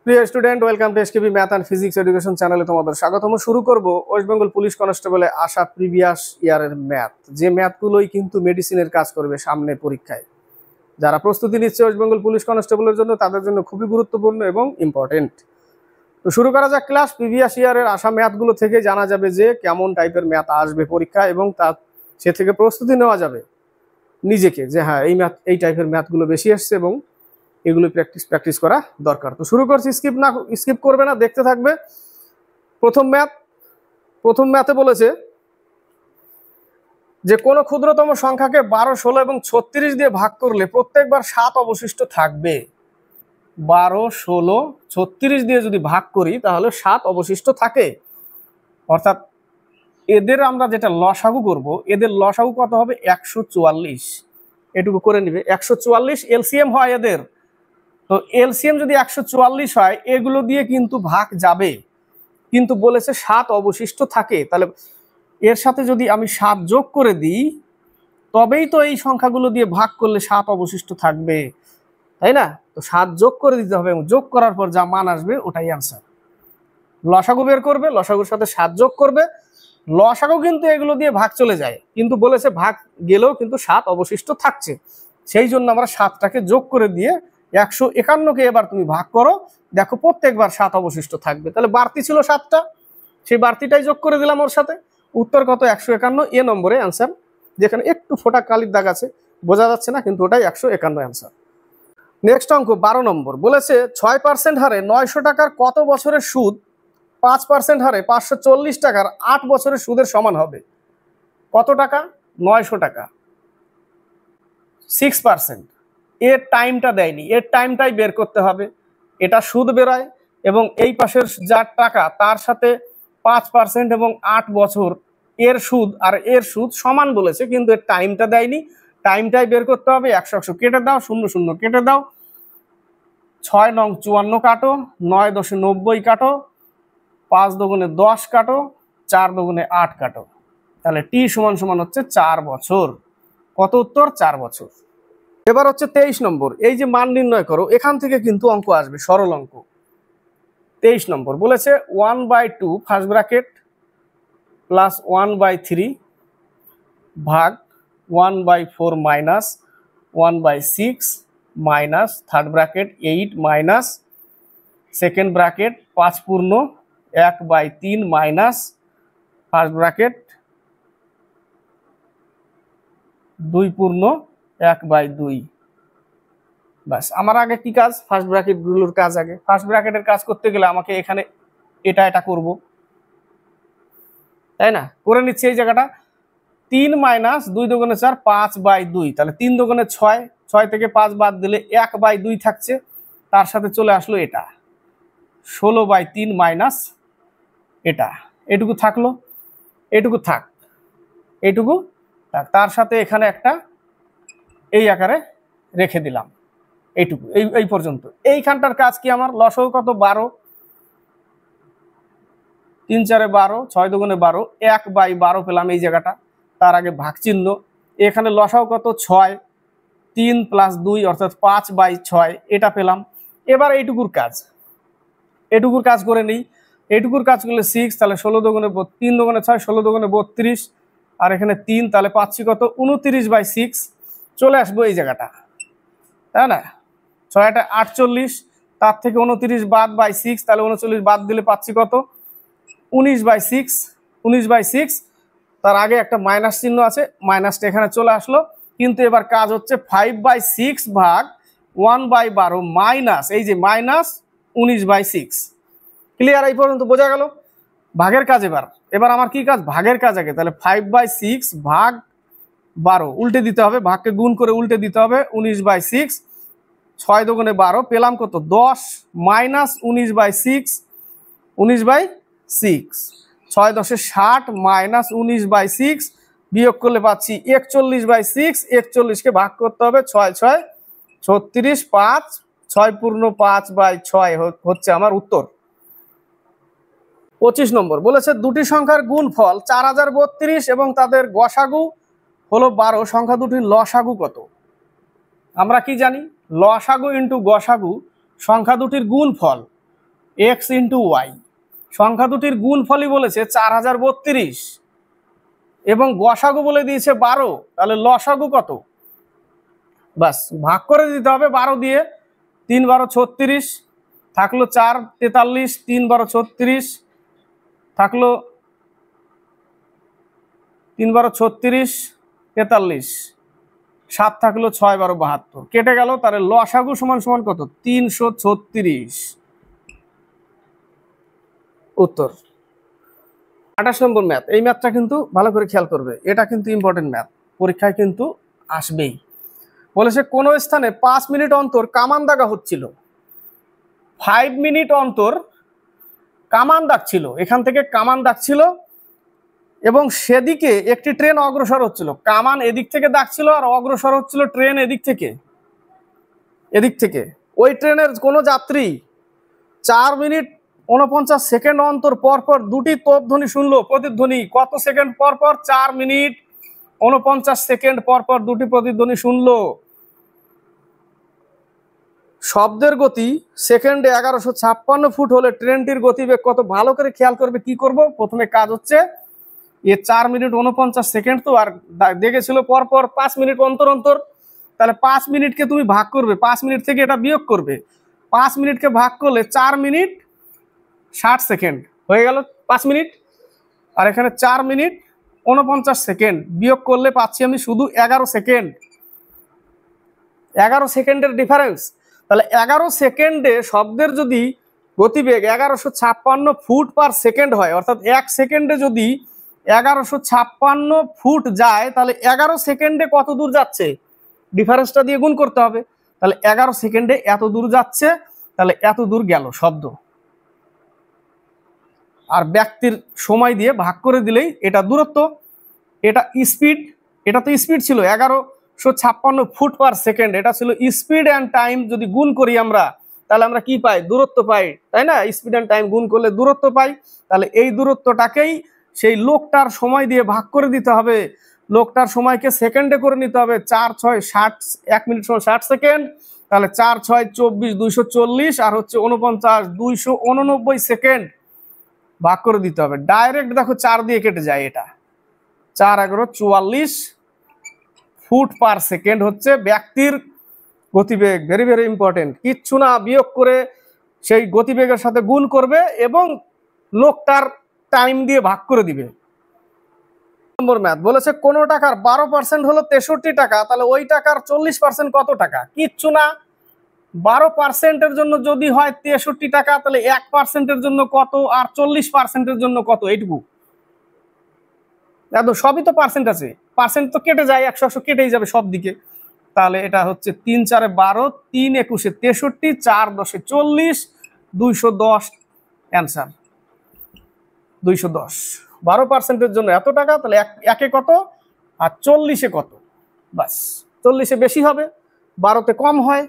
প্রিয় student, welcome to SKB math and physics education চ্যানেলে তোমাদের স্বাগতম। শুরু করব ওয়েস্ট বেঙ্গল পুলিশ কনস্টেবলে আসা প্রিভিয়াস ইয়ারের ম্যাথ। যে ম্যাথগুলোই কিন্তু মেডিসিনের কাজ করবে সামনে পরীক্ষায়। যারা প্রস্তুতি নিচ্ছে ওয়েস্ট বেঙ্গল পুলিশ কনস্টেবলের জন্য, তাদের জন্য খুবই গুরুত্বপূর্ণ এবং ইম্পর্টেন্ট। তো শুরু করা যাক ক্লাস। প্রিভিয়াস ইয়ারের আসা ম্যাথগুলো থেকে জানা যাবে যে কেমন টাইপের ম্যাথ আসবে পরীক্ষা, এবং সে থেকে প্রস্তুতি নেওয়া যাবে নিজেকে যে হ্যাঁ এই টাইপের ম্যাথগুলো বেশি আসছে এবং এগুলো প্র্যাকটিস করা দরকার। তো শুরু করছি, স্কিপ করবে না, দেখতে থাকবে। প্রথম ম্যাথে বলেছে যে কোনো ক্ষুদ্রতম সংখ্যাকে 12, 16 এবং 36 দিয়ে ভাগ করলে প্রত্যেকবার 7 অবশিষ্ট থাকবে। 12, 16, 36 দিয়ে যদি ভাগ করি তাহলে 7 অবশিষ্ট থাকে। অর্থাৎ এদের আমরা যেটা লসাগু করব, এদের লসাগু কত হবে? 144। এটুকু করে নিবে। 144 এলসিএম হয় এদের। তো এলসিএম যদি 144 হয়, এগুলো দিয়ে কিন্তু ভাগ যাবে, কিন্তু বলেছে 7 অবশিষ্ট থাকে। তাহলে এর সাথে যদি আমি 7 যোগ করে দিই, তবেই তো এই সংখ্যাগুলো দিয়ে ভাগ করলে 7 অবশিষ্ট থাকবে, তাই না? তো 7 যোগ করে দিতে হবে, এবং যোগ করার পর যা মান আসবে ওটাই আনসার। লসাগু বের করবে, লসাগুর সাথে 7 যোগ করবে। লসাগু কিন্তু এগুলো দিয়ে ভাগ চলে যায়, কিন্তু বলেছে ভাগ গেলেও কিন্তু 7 অবশিষ্ট থাকছে। সেই জন্য আমরা 7টাকে যোগ করে দিয়ে 151কে এবার তুমি ভাগ করো, দেখো প্রত্যেকবার 7 অবশিষ্ট থাকবে। তাহলে বাড়তি ছিল 7টা, সেই বাড়তিটাই যোগ করে দিলাম ওর সাথে। উত্তর কত? 151 এ নম্বরে অ্যান্সার। যেখানে একটু ফোটা কালির দাগ আছে, বোঝা যাচ্ছে না, কিন্তু ওটাই 151 অ্যান্সার। নেক্সট অঙ্ক 12 নম্বর। বলেছে 6% হারে 900 টাকার কত বছরের সুদ 5% হারে 540 টাকার 8 বছরের সুদের সমান হবে? কত টাকা? 900 টাকা, 6%। এর টাইমটা দেয়নি, এর টাইমটাই বের করতে হবে। এটা সুদ বেরোয়, এবং এই পাশের যার টাকা তার সাথে 5% এবং 8 বছর এর সুদ, আর এর সুদ সমান বলেছে, কিন্তু এর টাইমটা দেয়নি। টাইমটাই বের করতে হবে। 100 100 কেটে দাও, 0 0 কেটে দাও। 6 নং 54 কাটো, 9 10 90 কাটো, 5 দুগুণে 10 কাটো, 4 দুগুণে 8 কাটো। তাহলে টি সমান সমান হচ্ছে 4 বছর। কত উত্তর? 4 বছর। এবার হচ্ছে 23 নম্বর। এই যে মান নির্ণয় করো, এখান থেকে কিন্তু অঙ্ক আসবে, সরল অঙ্ক। 23 নম্বর বলেছে 1/2 ফার্স্ট ব্র্যাকেট প্লাস 1/3 ভাগ 1/4 minus 1/6 minus third bracket 8 minus second bracket 5 পূর্ণ 1/3 মাইনাস ফার্স্ট ব্র্যাকেট 2 পূর্ণ 1/2। বাস, আমার আগে কি কাজ? ফার্স্ট ব্র্যাকেট গুলোর কাজ আগে। ফার্স্ট ব্র্যাকেটের কাজ করতে গেলে আমাকে এখানে এটা করব, তাই না? করে নিচ্ছি এই জায়গাটা। 3 মাইনাস 2 দুগুণে 4, 5/2। তাহলে 3 দুগুণে 6, 6 থেকে 5 বাদ দিলে 1/2 থাকছে। তার সাথে চলে আসলো এটা 16/3 মাইনাস এটা। এটুকু থাকলো, এটুকু থাক, এইটুকু থাক। তার সাথে এখানে একটা এই আকারে রেখে দিলাম, এইটুকু, এই পর্যন্ত। এইখানটার কাজ কি আমার? লসাগু কত? 12, 3 4 12, 6 দুগুণে 12, 1/12 পেলাম এই জায়গাটা। তার আগে ভাগ চিহ্ন। এখানে লসাগু কত? 6, 3 + 2 অর্থাৎ 5/6, এটা পেলাম। এবার এইটুকুর কাজ করে নিই। এইটুকুর কাজ করলে 6, তাহলে 16 দুগুণে 3 দুগুণে 6, 16 দুগুণে 32, আর এখানে 3, তাহলে পাচ্ছি কত? 29/6। চলে আসবো এই জায়গাটা, তাই না? 6 × 8 = 48, তার থেকে 29 বাদ বাই 6, তাহলে 39 বাদ দিলে পাচ্ছি কত? 19/6। 19/6, তার আগে একটা মাইনাস চিহ্ন আছে, মাইনাসটা এখানে চলে আসলো। কিন্তু এবার কাজ হচ্ছে 5/6 ভাগ 1/12 মাইনাস, এই যে মাইনাস 19/6। ক্লিয়ার? এই পর্যন্ত বোঝা গেল? ভাগের কাজ। এবার আমার কি কাজ? ভাগের কাজ আগে। তাহলে 5/6 ভাগ 12 উল্টে দিতে হবে, ভাগকে গুণ করে উল্টে দিতে হবে। 19/6, 6 দুগুণে 12, পেলাম কত? 10 মাইনাস 19/6, 19/6। 6 10 60 মাইনাস 19/6 বিয়োগ করলে পাচ্ছি 41/6। 41কে ভাগ করতে হবে, 6 6 36, 5 6 পূর্ণ 5/6 হচ্ছে আমার উত্তর। 25 নম্বর বলেছে দুটি সংখ্যার গুণফল 4032 এবং তাদের গসাগু হলো 12। সংখ্যা দুটির লসাগু কত? আমরা কি জানি? লসাগু ইন্টু গসাগু সংখ্যা দুটির গুণফল। X into y. সংখ্যা দুটির গুণফলই বলেছে 4032 এবং গসাগু বলে দিয়েছে 12, তাহলে লসাগু কত? বাস ভাগ করে দিতে হবে 12 দিয়ে। 3 12 36, থাকলো 4 43, 3 12 36, থাকলো 3 12 36 43, 7 থাকলো 6 12 72, কেটে গেল। তাহলে লসাগু সমান সমান কত? 336। উত্তর। 28 নম্বর ম্যাথ। এই ম্যাথটা কিন্তু ভালো করে খেয়াল করবে, এটা কিন্তু ইম্পর্টেন্ট ম্যাথ, পরীক্ষায় কিন্তু আসবেই। বলেছে কোন স্থানে 5 মিনিট অন্তর কামান দাগা হচ্ছিল, 5 মিনিট অন্তর কামান দাগছিল, এখান থেকে কামান দাগছিল এবং সেদিকে একটি ট্রেন অগ্রসর হচ্ছিল। কামান এদিক থেকে দাগছিল আর অগ্রসর হচ্ছিল ট্রেন এদিক থেকে, এদিক থেকে। ওই ট্রেনের কোনো যাত্রী 4 মিনিট 49 সেকেন্ড অন্তর পর পর দুটি তোপধ্বনি শুনলো। প্রতিধ্বনি কত সেকেন্ড পর পর? 4 মিনিট 49 সেকেন্ড পর পর দুটি প্রতিধ্বনি শুনলো। শব্দের গতি সেকেন্ডে 1156 ফুট হলে ট্রেনটির গতিবেগ কত? ভালো করে খেয়াল করবে। কি করব? প্রথমে কাজ হচ্ছে, এ 4 মিনিট 49 সেকেন্ড তো, আর দেখেছিল পর পর 5 মিনিট অন্তর অন্তর, তাহলে 5 মিনিটকে তুমি ভাগ করবে, 5 মিনিট থেকে এটা বিয়োগ করবে। 5 মিনিটকে ভাগ করলে 4 মিনিট 60 সেকেন্ড হয়ে গেল 5 মিনিট, আর এখানে 4 মিনিট 49 সেকেন্ড বিয়োগ করলে পাচ্ছি আমি শুধু 11 সেকেন্ড। 11 সেকেন্ডের ডিফারেন্স। তাহলে 11 সেকেন্ডে শব্দের যদি গতিবেগ 1156 ফুট পার সেকেন্ড হয়, অর্থাৎ 1 সেকেন্ডে যদি 1156 ফুট যায়, তাহলে 11 সেকেন্ডে কত দূর যাচ্ছে? ডিফারেন্সটা দিয়ে গুণ করতে হবে। তাহলে 11 সেকেন্ডে এত দূর যাচ্ছে, তাহলে এত দূর গেল শব্দ। আর ব্যক্তির সময় দিয়ে ভাগ করে দিলেই এটা দূরত্ব, এটা স্পিড। এটা তো স্পিড ছিল 1156 ফুট পার সেকেন্ড, এটা ছিল স্পিড অ্যান্ড টাইম। যদি গুণ করি আমরা, তাহলে আমরা কি পাই? দূরত্ব পাই, তাই না? স্পিড অ্যান্ড টাইম গুণ করলে দূরত্ব পাই। তাহলে এই দূরত্বটাকেই সেই লোকটার সময় দিয়ে ভাগ করে দিতে হবে। লোকটার সময়কে সেকেন্ডে করে নিতে হবে। 4 6 60, 1 মিনিট সময় 60 সেকেন্ড, তাহলে 4 6 24 240, আর হচ্ছে 49 289 সেকেন্ড ভাগ করে দিতে হবে। ডাইরেক্ট দেখো 4 দিয়ে কেটে যায়, এটা 4 11 44 ফুট পার সেকেন্ড হচ্ছে ব্যক্তির গতিবেগ। Very very important. কিচ্ছু না, বিয়োগ করে সেই গতিবেগের সাথে গুণ করবে এবং লোকটার টাইম দিয়ে ভাগ করে দিবে। নম্বর ম্যাথ বলেছে কোন টাকার 12% হলো 63 টাকা, তাহলে ওই টাকার 40% কত টাকা? কিচ্ছু না, 12%-এর জন্য যদি হয় 63 টাকা, তাহলে 1%-এর জন্য কত, আর 40%-এর জন্য কত? এইটুকু একদম, সবই তো পার্সেন্ট আছে, পার্সেন্ট তো কেটে যায়, 100 কেটেই যাবে সব দিকে। তাহলে এটা হচ্ছে 3 4 12, 3 21 63, 4 10 40, 210 অ্যান্সার 210। 12%-এর জন্য এত টাকা, তাহলে একে কত আর 40-এ কত? বাস, 40-এ বেশি হবে, 12-তে কম হয়।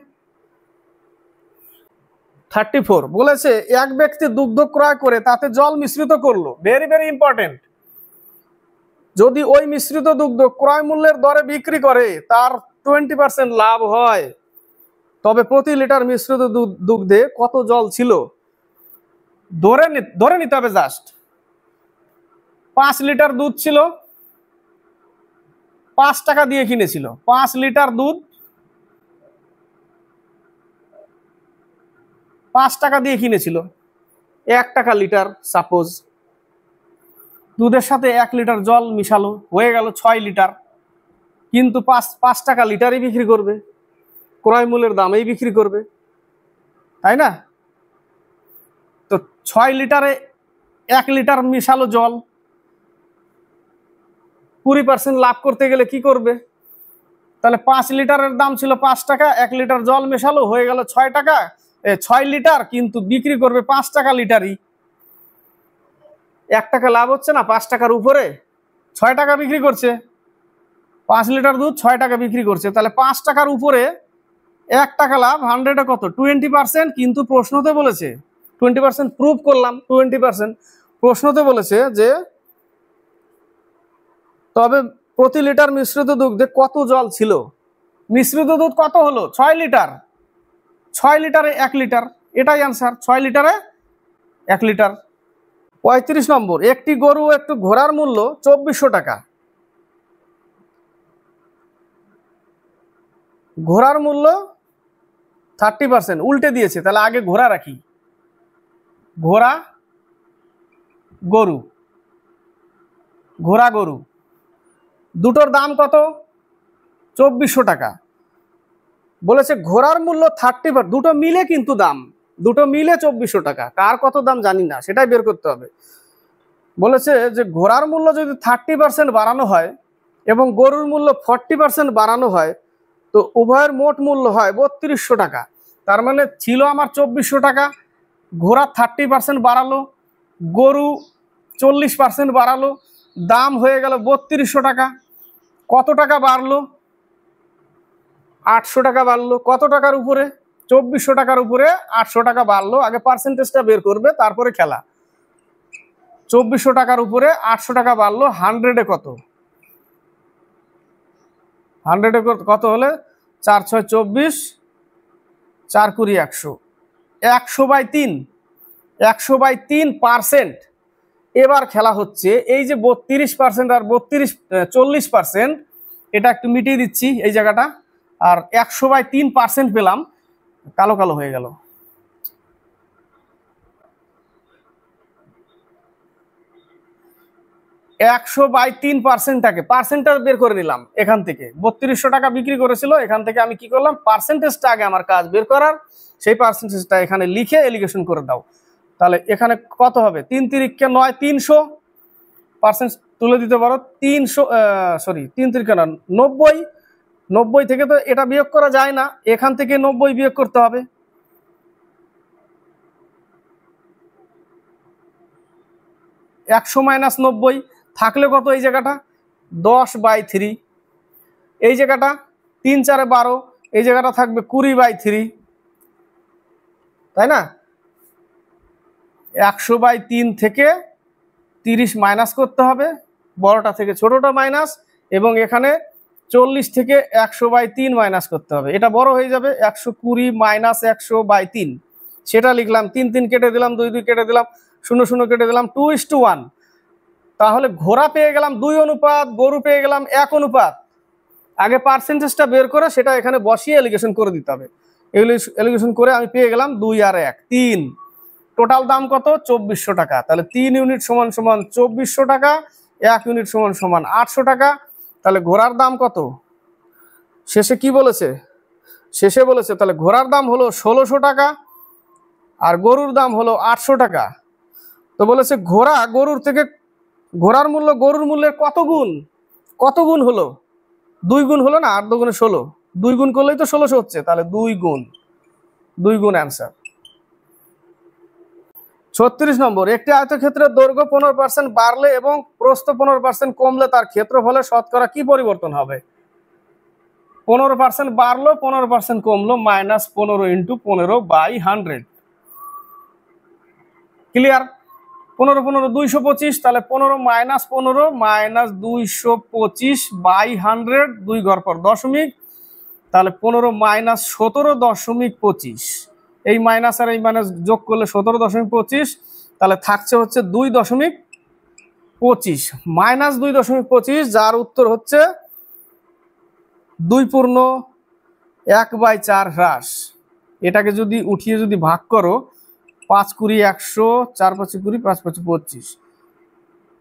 34 বলেছে এক ব্যক্তি দুগ্ধ ক্রয় করে তাতে জল মিশ্রিত করলো। Very very important. যদি ওই মিশ্রিত দুগ্ধ ক্রয় মূল্যের দরে বিক্রি করে, তার 20% লাভ হয়, তবে প্রতি লিটার মিশ্রিত দুগ্ধে কত জল ছিল? ধরে নিতে হবে জাস্ট। 5 লিটার দুধ ছিল, 5 টাকা দিয়ে কিনেছিল। 5 লিটার দুধ 5 টাকা দিয়ে কিনেছিল, 1 টাকা লিটার সাপোজ। দুধের সাথে 1 লিটার জল মিশালো, হয়ে গেল 6 লিটার, কিন্তু 5 টাকা লিটারই বিক্রি করবে, ক্রয় মূল্যের দামেই বিক্রি করবে, তাই না? তো 6 লিটারে 1 লিটার মিশালো জল, 20% লাভ করতে গেলে কি করবে? তাহলে 5 লিটারের দাম ছিল 5 টাকা, 1 লিটার জল মেশালো, হয়ে গেল 6 টাকা, 6 লিটার, কিন্তু বিক্রি করবে 5 টাকা লিটারই। 1 টাকা লাভ হচ্ছে না, 5 টাকার উপরে 6 টাকা বিক্রি করছে। 5 লিটার দুধ 6 টাকা বিক্রি করছে, তাহলে 5 টাকার উপরে 1 টাকা লাভ, 100-এ কত? 20%। কিন্তু প্রশ্নতে বলেছে 20%, প্রুভ করলাম 20%। প্রশ্নতে বলেছে যে তবে প্রতি লিটার মিশ্রিত দুধে কত জল ছিল? মিশ্রিত দুধ কত হলো? 6 লিটার। 6 লিটারে 1 লিটার, এটাই আনসার। 6 লিটারে 1 লিটার। 35 নম্বর, একটি গরু ও একটু ঘোড়ার মূল্য 2400 টাকা। ঘোড়ার মূল্য 30%, উল্টে দিয়েছে, তাহলে আগে ঘোড়া রাখি। ঘোড়া গরু, ঘোড়া গরু দুটোর দাম কত? 2400 টাকা। বলেছে ঘোড়ার মূল্য 30%, দুটো মিলে কিন্তু দাম, দুটো মিলে 2400 টাকা। কার কত দাম জানি না, সেটাই বের করতে হবে। বলেছে যে ঘোড়ার মূল্য যদি 30% বাড়ানো হয় এবং গরুর মূল্য 40% বাড়ানো হয়, তো উভয়ের মোট মূল্য হয় 3200 টাকা। তার মানে ছিল আমার 2400 টাকা, ঘোড়া 30% বাড়ালো, গরু 40% বাড়ালো, দাম হয়ে গেল 3200 টাকা। কত টাকা বাড়লো? 800 টাকা বাড়লো। কত টাকার উপরে? 2400 টাকার উপরে 800 টাকা বাড়লো। আগে পার্সেন্টেজটা বের করবে, তারপরে খেলা। 2400 টাকার উপরে 800 টাকা বাড়লো, 100-এ কত? 100-এ কত হলে? 4 6 24, 4 20 100, 100/3, 100/3%। এবার খেলা হচ্ছে এই যে 32% আর 40%, এটা একটু মিটিয়ে দিচ্ছি এই জায়গাটা। আর 100/3% পেলাম, কালো কালো হয়ে গেল। 100/3%টাকে পার্সেন্টটা বের করে নিলাম এখান থেকে। 3200 টাকা বিক্রি করেছিল, এখান থেকে আমি কি করলাম? পার্সেন্টেজটা আগে আমার কাজ বের করার, সেই পার্সেন্টেজটা এখানে লিখে এলিগেশন করে দাও। তাহলে এখানে কত হবে? 3 3 9, 300% তুলে দিতে পারো। 300, সরি 3 3 না, 90। 90 থেকে তো এটা বিয়োগ করা যায় না, এখান থেকে 90 বিয়োগ করতে হবে। 100 - 90 থাকলে কত? এই জায়গাটা 10/3, এই জায়গাটা 3 4 12, এই জায়গাটা থাকবে 20/3, তাই না? 100/3 থেকে 30 মাইনাস করতে হবে, বড়টা থেকে ছোটটা মাইনাস, এবং এখানে 40 থেকে 100/3 মাইনাস করতে হবে। এটা বড় হয়ে যাবে 120 - 100/3, সেটা লিখলাম। 3 3 কেটে দিলাম, 2 2 কেটে দিলাম, 0 0 কেটে দিলাম, 2:1। তাহলে ঘোড়া পেয়ে গেলাম 2 অনুপাত, গরু পেয়ে গেলাম 1 অনুপাত। আগে পার্সেন্টেজটা বের করে সেটা এখানে বসিয়ে এলিগেশন করে দিতে হবে। এলিগেশন করে আমি পেয়ে গেলাম 2 আর 1 3। টোটাল দাম কত? 2400 টাকা। তাহলে 3 ইউনিট সমান সমান 2400 টাকা, 1 ইউনিট সমান সমান 800 টাকা। তাহলে ঘোড়ার দাম কত? শেষে কি বলেছে? শেষে বলেছে তাহলে ঘোড়ার দাম হলো 1600 টাকা আর গরুর দাম হলো 800 টাকা। তো বলেছে ঘোড়া গরুর থেকে, ঘোড়ার মূল্য গরুর মূল্যের কত গুণ? কত গুণ হলো? 2 গুণ হলো না? 8 2 16, 2 গুণ করলেই তো 1600 হচ্ছে, তাহলে 2 গুণ। 2 গুণ অ্যান্সার। 36 নম্বর, একটি আয়তক্ষেত্রের দৈর্ঘ্য 15% বাড়লে এবং প্রস্থ 15% কমলে তার ক্ষেত্রফলে শতকরা কি পরিবর্তন হবে? 15% বাড়লো, 15% কমলো, -15 × 15/100। ক্লিয়ার? 15 15 225, তাহলে 15 - 15 -225/100, 2 ঘর পর দশমিক, তাহলে 15 - 17.25। এই মাইনাস আর এই মাইনাস যোগ করলে 17.25, তাহলে থাকছে হচ্ছে 2.25 -2.25, যার উত্তর হচ্ছে 2.1/4 হ্রাস। এটাকে যদি উঠিয়ে যদি ভাগ করো, 5 20 100, 4 5 20, 5 5 25,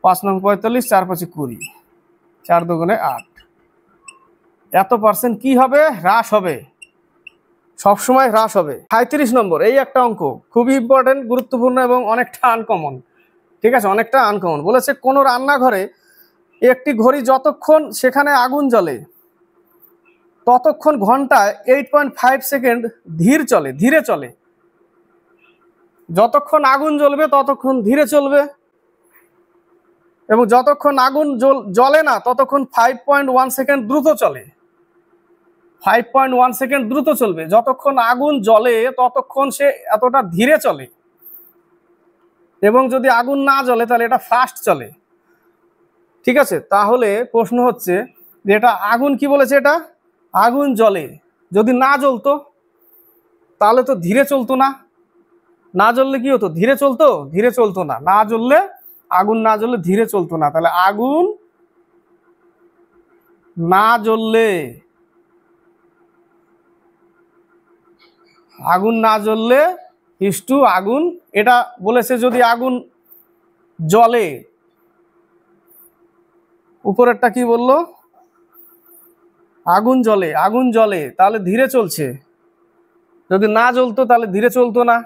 5 9 45, 4 5 20, 4 2 8। এত পার্সেন্ট কি হবে? হ্রাস হবে, সবসময় হ্রাস হবে। 37 নম্বর, এই একটা অঙ্ক খুবই ইম্পর্টেন্ট, গুরুত্বপূর্ণ এবং অনেকটা আনকমন। ঠিক আছে, অনেকটা আনকমন। বলেছে কোনো রান্নাঘরে একটি ঘড়ি যতক্ষণ সেখানে আগুন জ্বলে ততক্ষণ ঘন্টায় 8.5 সেকেন্ড ধীরে চলে। যতক্ষণ আগুন জ্বলবে ততক্ষণ ধীরে চলবে, এবং যতক্ষণ আগুন জ্বলে না ততক্ষণ 5.1 সেকেন্ড দ্রুত চলে। 5.1 সেকেন্ড দ্রুত চলবে। যতক্ষণ আগুন জ্বলে ততক্ষণ সে এতটা ধীরে চলে, এবং যদি আগুন না জ্বলে তাহলে এটা ফাস্ট চলে। ঠিক আছে, তাহলে প্রশ্ন হচ্ছে যে এটা আগুন, কি বলেছে? এটা আগুন জ্বলে, যদি না জ্বলতো তাহলে তো ধীরে চলতো না, না জ্বললে কি হতো? ধীরে চলতো? ধীরে চলতো না। না জ্বললে, আগুন না জ্বললে ধীরে চলতো না। তাহলে আগুন না জ্বললে, আগুন না জ্বললে ইস্টু আগুন, এটা বলেছে যদি আগুন জ্বলে, উপরেরটা কি বললো? আগুন জ্বলে, আগুন জ্বলে তাহলে ধীরে চলছে, যদি না জ্বলতো তাহলে ধীরে চলতো না।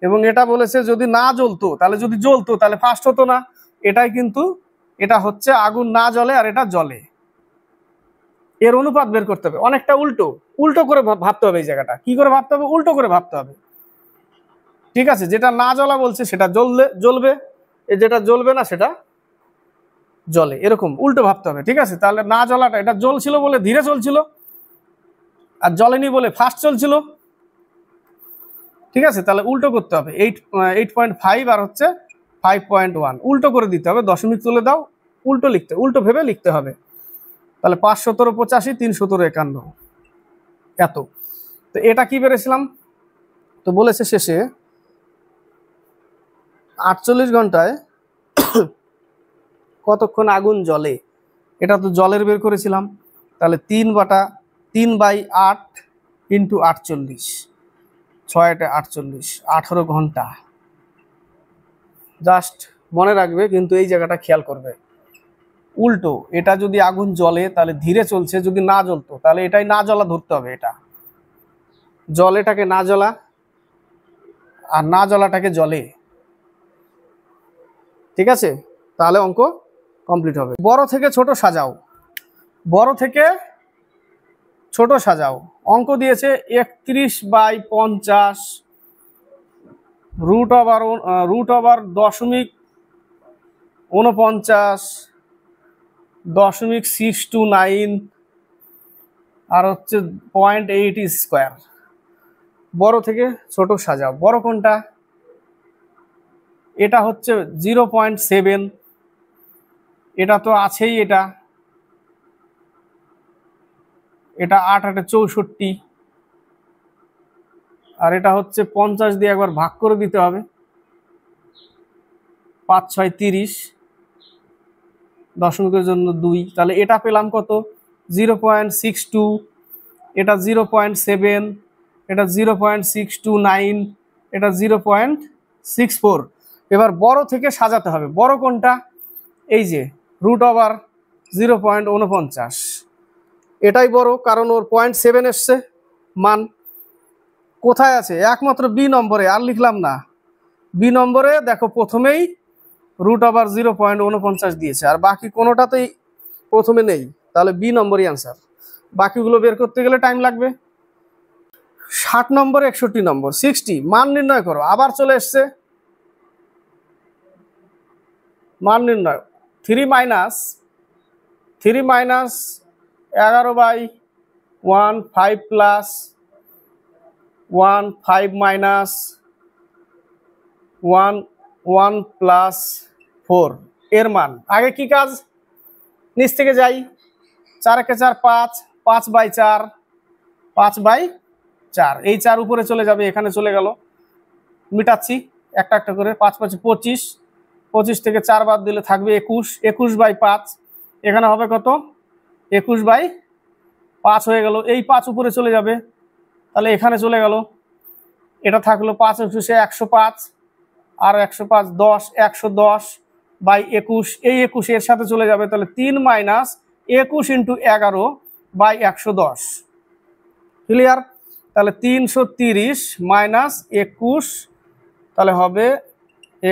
এবং এটা বলেছে যদি না জ্বলতো তাহলে, যদি জ্বলতো তাহলে ফাস্ট হতো না। এটাই কিন্তু, এটা হচ্ছে আগুন না জ্বলে আর এটা জ্বলে, এর অনুপাত বের করতে হবে। অনেকটা উল্টো, উল্টো করে ভাবতে হবে। এই জায়গাটা কি করে ভাবতে হবে? উল্টো করে ভাবতে হবে। ঠিক আছে, যেটা না জ্বলা বলছে সেটা জ্বলবে, যেটা জ্বলবে না সেটা জ্বলে, এরকম উল্টো ভাবতে হবে। ঠিক আছে, তাহলে না জ্বলাটা, এটা জ্বলছিল বলে ধীরে চলছিল, আর জ্বলেনি বলে ফাস্ট চলছিল। ঠিক আছে, তাহলে উল্টো করতে হবে। 8.5 আর হচ্ছে 5.1 উল্টো করে দিতে হবে। দশমিক তুলে দাও, উল্টো লিখতে, উল্টো ভেবে লিখতে হবে। তাহলে 5 17 85, 3 17 51, এত। তো এটা কি বেরেছিলাম? তো বলেছে শেষে 48 ঘন্টায় কতক্ষণ আগুন জ্বলে, এটা তো জলের বের করেছিলাম। তাহলে 3/8 ইন্টু 48, 6 48, 18 ঘন্টা। জাস্ট মনে রাখবে, কিন্তু এই জায়গাটা খেয়াল করবে, উল্টো। এটা যদি আগুন জ্বলে তাহলে ধীরে চলছে, যদি না জ্বলতো তাহলে এটাই না জ্বলা ধরতে হবে। এটা জলেটাকে না জ্বলা, আর না জ্বলাটাকে জলে। ঠিক আছে, তাহলে অঙ্ক কমপ্লিট হবে। বড় থেকে ছোট সাজাও, বড় থেকে ছোট সাজাও। অঙ্ক দিয়েছে 31/50 √/√/49 .629 আর হচ্ছে 0.8 স্কোয়ার। বড় থেকে ছোট সাজাও। বড় কোনটা? এটা হচ্ছে 0.7, এটা তো আছেই। এটা 8 8 64, আর এটা হচ্ছে 50 দিয়ে একবার ভাগ করে দিতে হবে। 5 6 30, দশমিকের জন্য 2। তাহলে এটা পেলাম কত? 0.62, এটা 0.7, এটা 0.629, এটা 0.64। এবার বড় থেকে সাজাতে হবে। বড় কোনটা? এই যে √/0.49, এটাই বড়, কারণ ওর 0.7 এসছে মান। কোথায় আছে? একমাত্র বি নম্বরে, আর লিখলাম না। বি নম্বরে দেখো, প্রথমেই √/0.49 দিয়েছে, আর বাকি কোনোটাতেই প্রথমে নেই। তাহলে বি নম্বরই আনসার। বাকিগুলো বের করতে গেলে টাইম লাগবে। 60 নম্বর, 61 নম্বর, 60 মান নির্ণয় করো। আবার চলে এসছে মান নির্ণয়। 3 মাইনাস 11/1, 5 প্লাস 1, 5 মাইনাস 1, 1 প্লাস 4 এর মান। আগে কি কাজ? নিচ থেকে যাই। 4 × 4 5, 5/4, 5/4। এই 4 উপরে চলে যাবে, এখানে চলে গেল। মিটাচ্ছি একটা একটা করে। 5 5 25, 25 থেকে 4 বাদ দিলে থাকবে 21, 21/5। এখানে হবে কত? 21/5 হয়ে গেল। এই 5 উপরে চলে যাবে, তাহলে এখানে চলে গেল। এটা থাকলো 5 × 105, আর 105 10, 110/21। এই 21 এর সাথে চলে যাবে, তাহলে 3 মাইনাস 21 × 11/110। ক্লিয়ার? তাহলে 330 মাইনাস 21, তাহলে হবে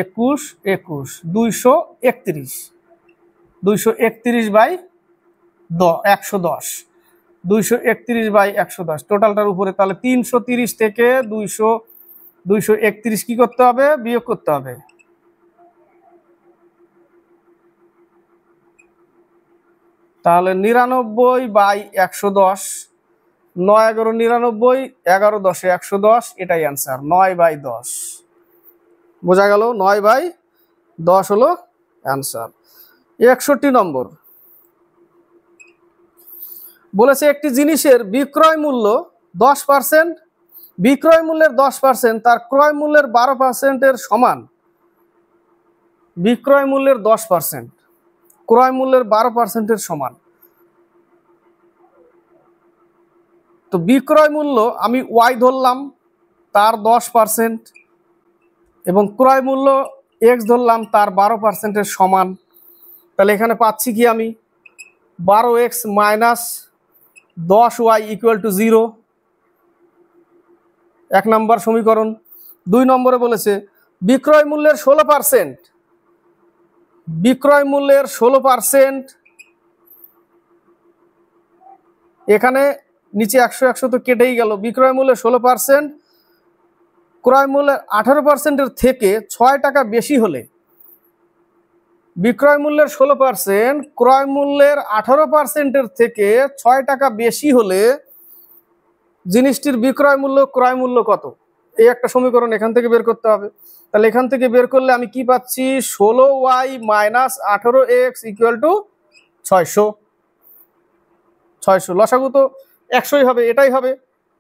21 21, 231, 231/110, 231/110 টোটালটার উপরে। তাহলে 330 থেকে 231 কি করতে হবে? বিয়োগ করতে হবে। তাহলে 99/110, 9 11 99, 11 10 110, এটাই অ্যান্সার। 9/10 বোঝা গেল? 9/10 হলো অ্যান্সার। 61 নম্বর বলেছে একটি জিনিসের বিক্রয় মূল্য 10% বিক্রয় মূল্যের 10% তার ক্রয় মূল্যের 12%-এর সমান। বিক্রয় মূল্যের 10% ক্রয় মূল্যের 12%-এর সমান। তো বিক্রয় মূল্য আমি ওয়াই ধরলাম, তার 10%, এবং ক্রয় মূল্য এক্স ধরলাম, তার 12%-এর সমান। তাহলে এখানে পাচ্ছি কি আমি 12x minus 10y equal to 0, 1 নম্বর সমীকরণ। 2 নম্বরে বলেছে বিক্রয় মূল্যের 16%, বিক্রয় মূল্যের 16%, এখানে নিচে 100 তো কেটেই গেল। বিক্রয় মূল্যের 16% ক্রয় মূল্যের 18%-এর থেকে 6 টাকা বেশি হলে, বিক্রয় মূল্যের 16% ক্রয় মূল্যের 18%-এর থেকে 6 টাকা বেশি হলে জিনিসটির বিক্রয় মূল্য ক্রয় মূল্য কত? এই একটা সমীকরণ এখান থেকে বের করতে হবে। তাহলে এখান থেকে বের করলে আমি কি পাচ্ছি 16y minus 18x equal to 600। লসাগু তো 100ই হবে, এটাই হবে।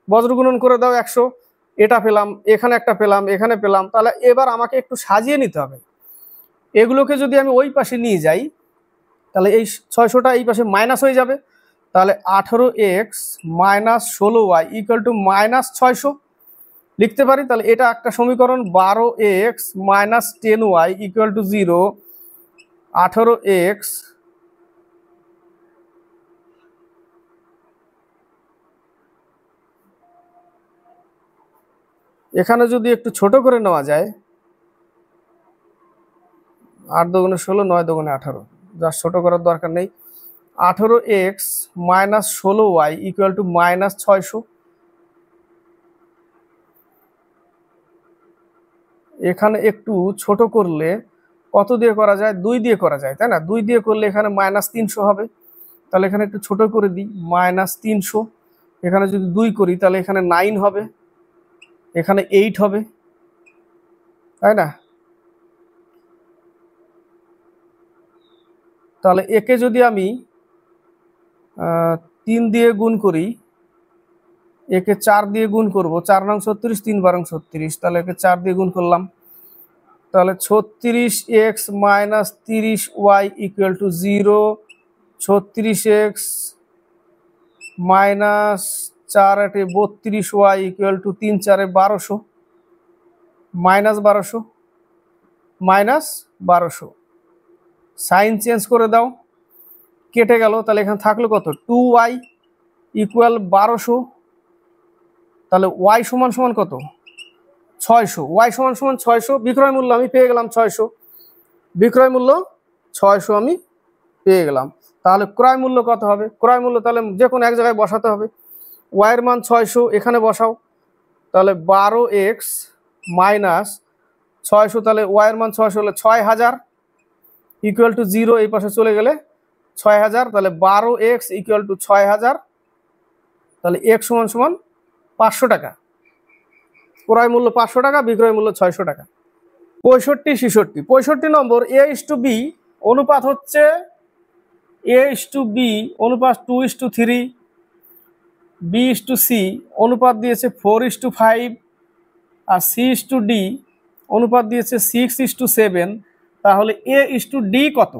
বজ্রগুণন করে দাও 100, এটা পেলাম, এখানে একটা পেলাম, এখানে পেলাম। তাহলে এবার আমাকে একটু সাজিয়ে নিতে হবে। এগুলোকে যদি আমি ওই পাশে নিয়ে যাই তাহলে এই 600টা এই পাশে মাইনাস হয়ে যাবে। তাহলে 18x minus 16y equal to minus 600 লিখতে পারি। তাহলে এটা একটা সমীকরণ। 12x minus 10y equal to 0, 18x এখানে যদি একটু ছোট করে নেওয়া যায়, 8 দুগুণে 16, 9 দুগুণে 18, যা ছোট করার দরকার নেই। 18x minus 16y equal to minus 600। এখানে একটু ছোট করলে কত দিয়ে করা যায়? 2 দিয়ে করা যায়, তাই না? 2 দিয়ে করলে এখানে মাইনাস 300 হবে। তাহলে এখানে একটু ছোট করে দিই, মাইনাস 300। এখানে যদি 2 করি তাহলে এখানে 9 হবে, এখানে 8 হবে, তাই না? তাহলে একে যদি আমি 3 দিয়ে গুণ করি, একে 4 দিয়ে গুণ করব, 4 নং 36, 3 বারং 36, তাহলে একে 4 দিয়ে গুণ করলাম। তাহলে 36x minus 30y equal to 0, 36x minus 4 8 32y equal to 3 4 1200, minus 1200, minus 1200। Sign change করে দাও, কেটে গেল। তাহলে এখানে থাকলো কত? 2y equal 1200। তাহলে y সমান সমান কত? 600। y সমান সমান 600। বিক্রয় মূল্য আমি পেয়ে গেলাম 600, বিক্রয় মূল্য 600 আমি পেয়ে গেলাম। তাহলে ক্রয় মূল্য কত হবে? ক্রয় মূল্য তাহলে যে কোনো এক জায়গায় বসাতে হবে। y এর মান 600, এখানে বসাও। তাহলে 12x মাইনাস 600, তাহলে y এর মান 600 হলে 6000 ইকুয়াল টু 0, এই পাশে চলে গেলে 6000। তাহলে 12x ইকুয়াল টু 6000। তাহলে x সমান সমান 500 টাকা। ক্রয় মূল্য 500 টাকা, বিক্রয় মূল্য 600 টাকা। 65 66 65 নম্বর। a:b অনুপাত হচ্ছে a:b অনুপাত 2:3, b:c অনুপাত দিয়েছে 4:5, আর c:d অনুপাত দিয়েছে 6:7। তাহলে a:d কত?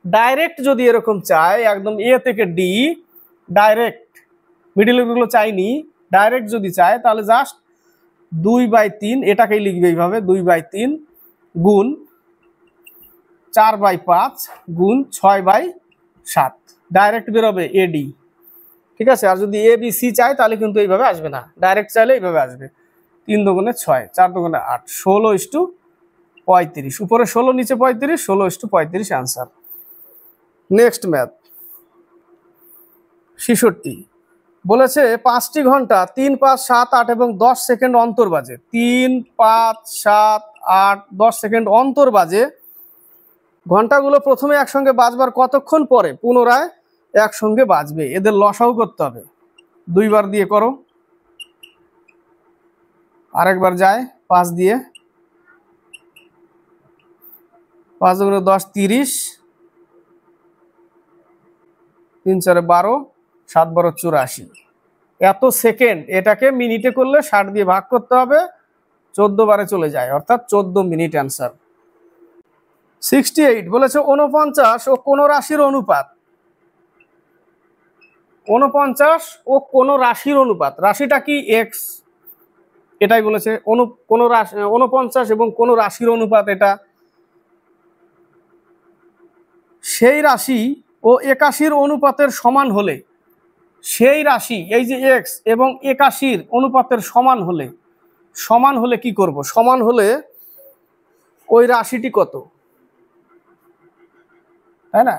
ডাইরেক্ট যদি এরকম চাই, একদম এ থেকে ডি ডাইরেক্ট, মিডিলগুলো চাইনি, ডাইরেক্ট যদি চায় তাহলে জাস্ট 2/3, এটাকেই লিখবে এইভাবে, 2/3 গুণ 4/5 গুণ 6/7, ডাইরেক্ট বেরোবে এডি। ঠিক আছে? আর যদি এ বি সি চাই তাহলে কিন্তু এইভাবে আসবে না, ডাইরেক্ট চাইলে এইভাবে আসবে। 3 দুগুণে 6, 4 দুগুণে 8, 16:35, উপরে 16 নিচে 35, 16:35 আনসার। নেক্সট ম্যাথ 66 বলেছে 5টি ঘন্টা 3 5 7 8 এবং 10 সেকেন্ড অন্তর বাজে। 3 5 7 8 10 সেকেন্ড অন্তর বাজে। ঘন্টাগুলো প্রথমে একসঙ্গে বাজবার কতক্ষণ পরে পুনরায় একসঙ্গে বাজবে? এদের লসাগু করতে হবে। 2 বার দিয়ে করো, আরেকবার যায় 5 দিয়ে, 5 দুগুণে 10 30, 3 4 12, 7 12 84। এত সেকেন্ড, এটাকে মিনিটে করলে 60 দিয়ে ভাগ করতে হবে, 14 বারে চলে যায়, অর্থাৎ 14 মিনিট অ্যান্সার। 68 বলেছে 49 ও কোন রাশির অনুপাত। 49 ও কোন রাশির অনুপাত, রাশিটা কি এক্স, এটাই বলেছে। কোন রাশি 49 এবং কোন রাশির অনুপাত এটা, সেই রাশি ও 81 অনুপাতের সমান হলে, সেই রাশি এই যে এক্স এবং 81 অনুপাতের সমান হলে কি করব, সমান হলে ওই রাশিটি কত, তাই না,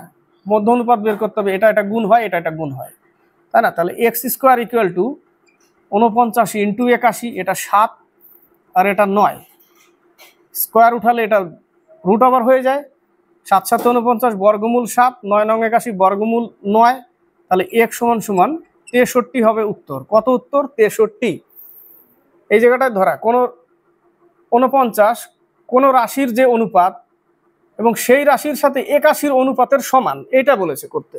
মধ্য অনুপাত বের করতে হবে, এটা গুণ হয়, এটা গুণ হয়, তাই না। তাহলে x square equal to 49 into 81, এটা 7 আর এটা 9, স্কোয়ার উঠালে এটা রুট ওভার হয়ে যায়, 7 7 49 বর্গমূল 7, 9 9 81 বর্গমূল 9, তাহলে এক সমান সমান 63 হবে উত্তর। কত উত্তর? 63। এই জায়গাটায় ধরা কোন 49 কোন রাশির যে অনুপাত এবং সেই রাশির সাথে 81 অনুপাতের সমান, এটা বলেছে করতে,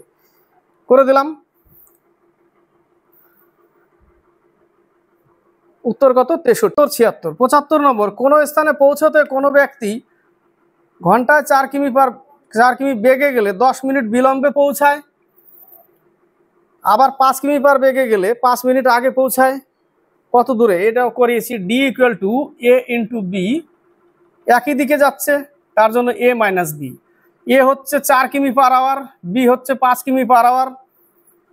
করে দিলাম। উত্তর কত? 63। 76 75 নম্বর, কোন স্থানে পৌঁছতে কোনো ব্যক্তি ঘন্টায় 4 কিমি বেগে গেলে 10 মিনিট বিলম্বে পৌঁছায়, আবার 5 কিমি পার বেগে গেলে 5 মিনিট আগে পৌঁছায়, কত দূরে? এটাও করিয়েছি। D equal to A into B, একই দিকে যাচ্ছে তার জন্য এ মাইনাস বি। এ হচ্ছে 4 কিমি পার আওয়ার, বি হচ্ছে 5 কিমি per hour,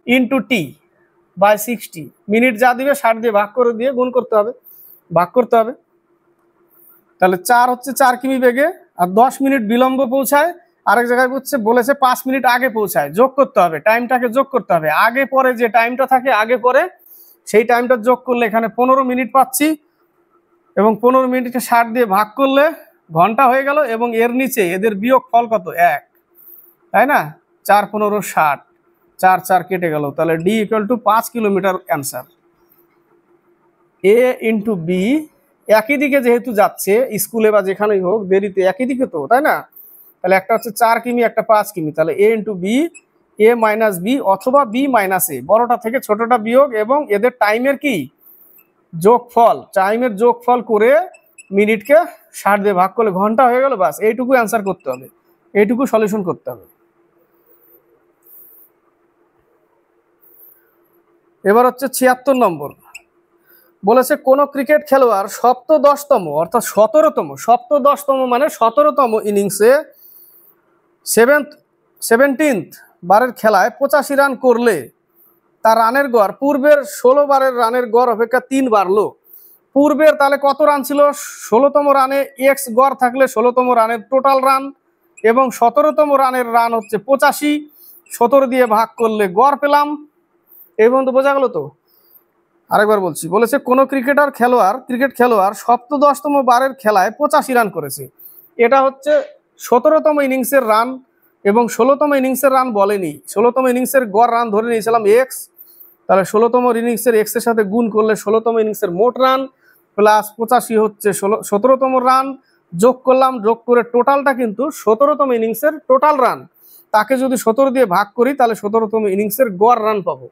into T by 60। Minute যা দিবে 60 দিয়ে ভাগ করে দিয়ে গুণ করতে হবে, ভাগ করতে হবে। তাহলে 4 হচ্ছে 4 কিমি বেগে, আর 10 মিনিট বিলম্ব পৌঁছায়, আরেক জায়গায় বলেছে 5 মিনিট আগে পৌঁছায়, যোগ করতে হবে, টাইমটাকে যোগ করতে হবে, আগে পরে যে টাইমটা থাকে আগে পরে সেই টাইমটা যোগ করলে এখানে 15 মিনিট পাচ্ছি, এবং 15 মিনিটকে 60 দিয়ে ভাগ করলে ঘন্টা হয়ে গেল, এবং এর নিচে এদের বিয়োগ ফল কত? 1, তাই না। 4 15 60, 4 4 কেটে গেল, তাহলে D equal to 5 kilometre answer. A into B, একই দিকে যেহেতু যাচ্ছে, স্কুলে বা যেখানেই হোক দেরিতে একই দিকে তো, তাই না। তাহলে একটা হচ্ছে 4 কিমি, একটা 5 কিমি, তাহলে এ ইন্টু বি, এ মাইনাস বি অথবা বি মাইনাস এ, বড়টা থেকে ছোটটা বিয়োগ, এবং এদের টাইমের কি যোগফল, টাইমের যোগফল করে মিনিটকে 60 দিয়ে ভাগ করলে ঘন্টা হয়ে গেল, বাস এইটুকু অ্যান্সার করতে হবে, এইটুকু সলিউশন করতে হবে। এবার হচ্ছে 76 নম্বর, বলেছে কোন ক্রিকেট খেলোয়াড় সপ্তদশতম অর্থাৎ 17তম মানে 17তম ইনিংসে 17th বারের খেলায় 85 রান করলে তার রানের গড় পূর্বের 16 বারের রানের গড় অপেক্ষা 3 বাড়লো। পূর্বের তাহলে কত রান ছিল? 16তম রানে এক্স গড় থাকলে 16তম রানের টোটাল রান, এবং 17তম রানের রান হচ্ছে 85, 17 দিয়ে ভাগ করলে গড় পেলাম। এই পর্যন্ত বোঝা গেল তো? আরেকবার বলছি, বলেছে কোন ক্রিকেট খেলোয়াড় সপ্তদশতম বারের খেলায় 85 রান করেছে। এটা হচ্ছে 17তম ইনিংসের রান, এবং 16তম ইনিংসের রান বলেনি, 16তম ইনিংসের গড় রান ধরে নিয়েছিলাম এক্স, তাহলে 16তম ইনিংসের এক্স এর সাথে গুণ করলে 16তম ইনিংসের মোট রান প্লাস 85 হচ্ছে 17তম রান, যোগ করলাম, যোগ করে টোটালটা কিন্তু 17তম ইনিংসের টোটাল রান, তাকে যদি 17 দিয়ে ভাগ করি তাহলে 17তম ইনিংসের গড় রান পাবো,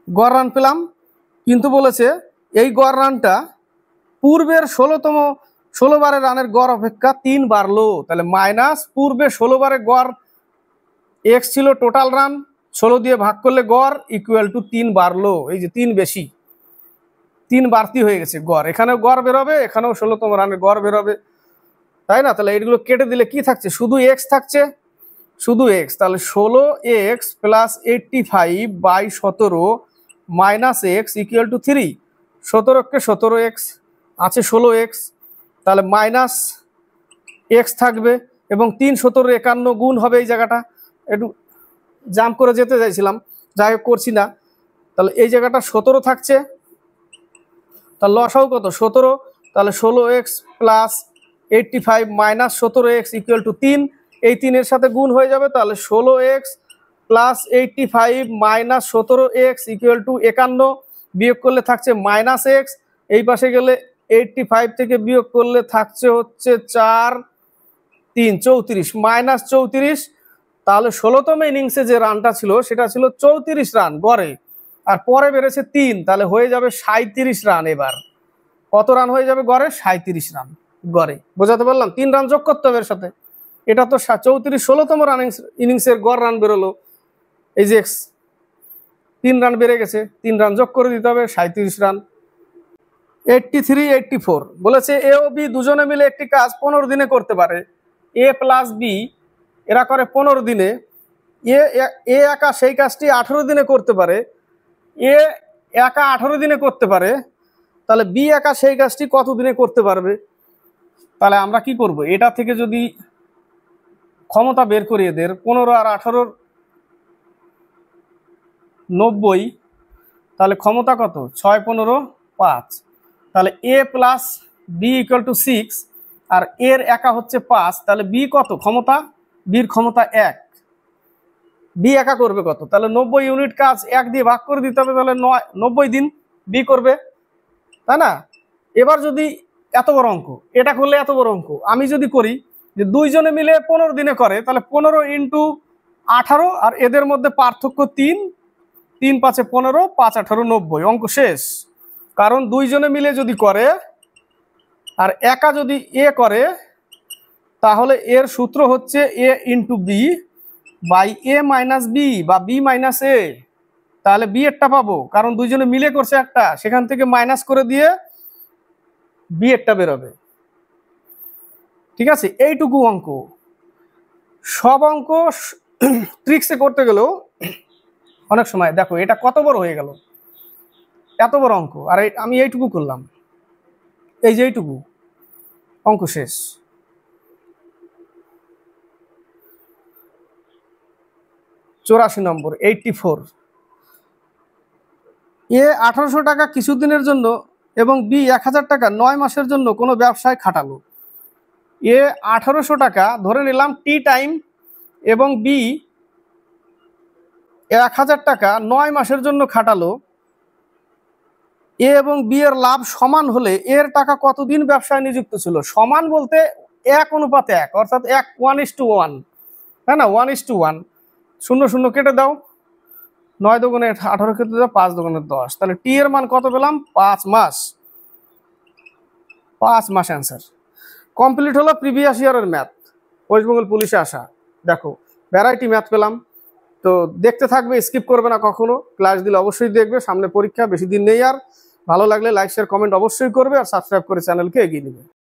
গড় রান পেলাম। কিন্তু বলেছে এই গড় রানটা পূর্বের 16 বারের রানের গড় অপেক্ষা 3 বাড়লো, তাহলে মাইনাস পূর্বে 16 বারের গড় এক্স ছিল টোটাল রান, 16 দিয়ে ভাগ করলে গড় ইকুয়াল টু 3 বাড়লো, এই যে 3 বেশি, 3 বাড়তি হয়ে গেছে গড়, এখানেও গড় বেরোবে, এখানেও 16তম রানের গড় বেরোবে, তাই না। তাহলে এইগুলো কেটে দিলে কি থাকছে? শুধু এক্স থাকছে, শুধু এক্স, তাহলে 16x plus 85 by 17 minus x equal to 3, 17কে 17x আছে 16x, তাহলে মাইনাস এক্স থাকবে, এবং 3 17 51 গুণ হবে, এই জায়গাটা একটু জাম্প করে যেতে চাইছিলাম, যাই হোক করছি না। তাহলে এই জায়গাটা 17 থাকছে, তার লসাও কত? 17, তাহলে 16x plus 85 minus 17x equal to 3, এই 3 এর সাথে গুণ হয়ে যাবে, তাহলে 16x plus 85 minus 17x equal to 51, বিয়োগ করলে থাকছে মাইনাস এক্স, এই পাশে গেলে 85 থেকে বিয়োগ করলে থাকছে হচ্ছে 4 3 34 মাইনাস 34, তাহলে 16তম ইনিংসে যে রানটা ছিল সেটা ছিল 34 রান গড়ে, আর পরে বেড়েছে 3, তাহলে হয়ে যাবে 37 রান। এবার কত রান হয়ে যাবে গড়ে? 37 রান গড়ে। বোঝাতে পারলাম? 3 রান যোগ করতে হবে এর সাথে। এটা তো 34-16তম ইনিংসের গড় রান বেরোলো। এই যে 3 রান বেড়ে গেছে, 3 রান যোগ করে দিতে হবে, 37 রান। 83-84 বলেছে এ ও বি দুজনে মিলে একটি কাজ 15 দিনে করতে পারে। এ প্লাস বি এরা করে 15 দিনে। এ একা সেই কাজটি 18 দিনে করতে পারে। এ একা 18 দিনে করতে পারে, তাহলে বি একা সেই কাজটি কত দিনে করতে পারবে? তাহলে আমরা কি করব? এটা থেকে যদি ক্ষমতা বের করি এদের, 15 আর 18 90, তাহলে ক্ষমতা কত? 6 15 5। তাহলে এ প্লাস বি ইকুয়াল টু 6, আর এর একা হচ্ছে 5, তাহলে বি কত ক্ষমতা? বির ক্ষমতা 1। বি একা করবে কত? তাহলে 90 ইউনিট কাজ 1 দিয়ে ভাগ করে দিতে হবে, তাহলে 90 দিন বি করবে, তাই না? এবার যদি এত বড় অঙ্ক, এটা করলে এত বড় অঙ্ক আমি যদি করি যে দুইজনে মিলে 15 দিনে করে, তাহলে 15 ইন্টু 18, আর এদের মধ্যে পার্থক্য 3, 3 5 15, 5 18 90, অঙ্ক শেষ। কারণ দুইজনে মিলে যদি করে আর একা যদি এ করে, তাহলে এর সূত্র হচ্ছে A into B by A minus B বা বি মাইনাস এ। তাহলে বি এরটা পাবো, কারণ দুইজনে মিলে করছে একটা, সেখান থেকে মাইনাস করে দিয়ে বি এরটা বেরোবে। ঠিক আছে, এইটুকু অঙ্ক। সব অঙ্ক ট্রিক্সে করতে গেলেও অনেক সময় দেখো এটা কত বড় হয়ে গেল, এত বড় অঙ্ক, আর আমি এইটুকু করলাম, এই যে এইটুকু অঙ্ক শেষ। চৌরাশি নম্বর 84, এ 1800 টাকা কিছুদিনের জন্য এবং বি 1000 টাকা 9 মাসের জন্য কোনো ব্যবসায় খাটালো। এ 1800 টাকা ধরে নিলাম টি টাইম, এবং বি 1000 টাকা 9 মাসের জন্য খাটালো। এ এবং বি এর লাভ সমান হলে এর টাকা কতদিন ব্যবসায় নিযুক্ত ছিল? সমান বলতে 1:1, অর্থাৎ 1:1, তাই না? 1:1, 0 0 কেটে দাও, 9 দুগুণে 18 কেটে দাও, 5 দুগুণে 10, তাহলে টি এর মান কত পেলাম? 5 মাস। 5 মাস অ্যান্সার কমপ্লিট হলো। প্রিভিয়াস ইয়ারের ম্যাথ, ওয়েস্ট বেঙ্গল পুলিশে আসা। দেখো ভ্যারাইটি ম্যাথ পেলাম, তো দেখতে থাকবে, স্কিপ করবে না কখনো। ক্লাস দিলে অবশ্যই দেখবে, সামনে পরীক্ষা, বেশি দিন নেই আর। ভালো লাগলে লাইক শেয়ার কমেন্ট অবশ্যই করবে, আর সাবস্ক্রাইব করে চ্যানেলকে এগিয়ে নেবে।